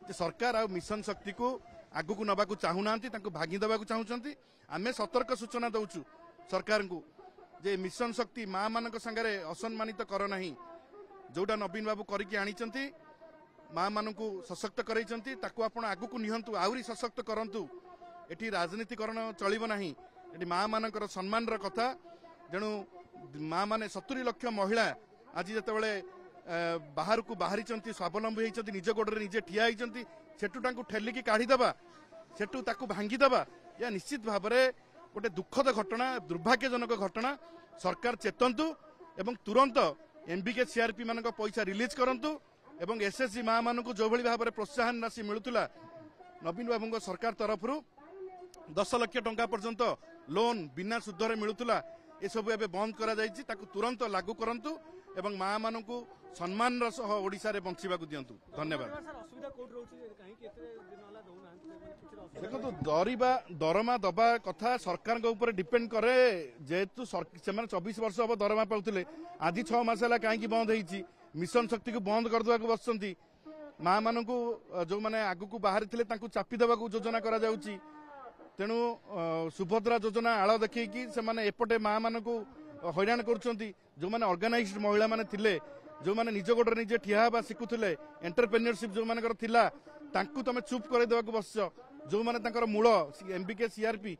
जे सरकार आ मिशन शक्ति को आगु नवाक चाहूना भागी देवा चाहूँ आम सतर्क सूचना दौचु सरकार को जे मिशन शक्ति माँ मान सागर असम्मानित कर ना जोटा नवीन बाबू करके आनी माँ मान सशक्त करते आगु को निहंतु आहरी सशक्त करंतु एटी राजनीतिकरण चलिबो नाही एटी माँ मानकर सम्मान कथा जेणु माँ माने 70 लाख महिला आज जितेबाला बाहर को बाहरी स्वावलंबी होती निज गोड़े निजे ठिया होती सेठू ठेलिकी काढ़ीदेवा सेठू भांगीदेवा या निश्चित भाव में गोटे दुखद घटना दुर्भाग्यजनक घटना सरकार चेतंतु एवं तुरंत एमबीके सीआरपी मान पैसा रिलीज करंतु एवं एसएसजी माँ मान जो भाव में प्रोत्साहन राशि मिलूला नवीन बाबू सरकार तरफ 10 लाख टंका पर्यंत लोन बिना सुधरे मिलूला ये सब एवं बंद करा जायछि ताकु तुरंत लागू करंतु एवं माँ मान सम्मान सह ओडिशा रे बंचिबा को दियंतु। धन्यवाद। देखो दरमा दबा कथा सरकार ऊपर डिपेंड करे जेहेतु 24 वर्ष हम दरमा पाउथिले आज 6 मास है कहीं बंद होती मिशन शक्ति को बंद करदेवा बसुँच माँ मान जो मैंने आगु को बाहरी थे चापी देवा योजना करा जाउची तेणु सुभद्रा योजना आड़ देखी से एपटे माँ मान हैरान करुँच जो मैंने ऑर्गेनाइज्ड महिला माने थिले जो मैंने निज गोड़े निजे ठिया हवा शिखुले एंटरप्रेन्योरशिप जो मानकर थिला तांकु तमे चुप कर देवा बस जो मैंने मूल एमबीके सीआरपी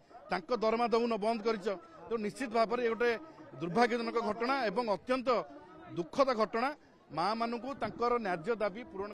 दरमा दौन बंद कर तो निश्चित भाव में गोटे दुर्भाग्यजनक घटना एवं अत्यंत दुखद घटना माँ मानू न्याय्य दाबी पूरण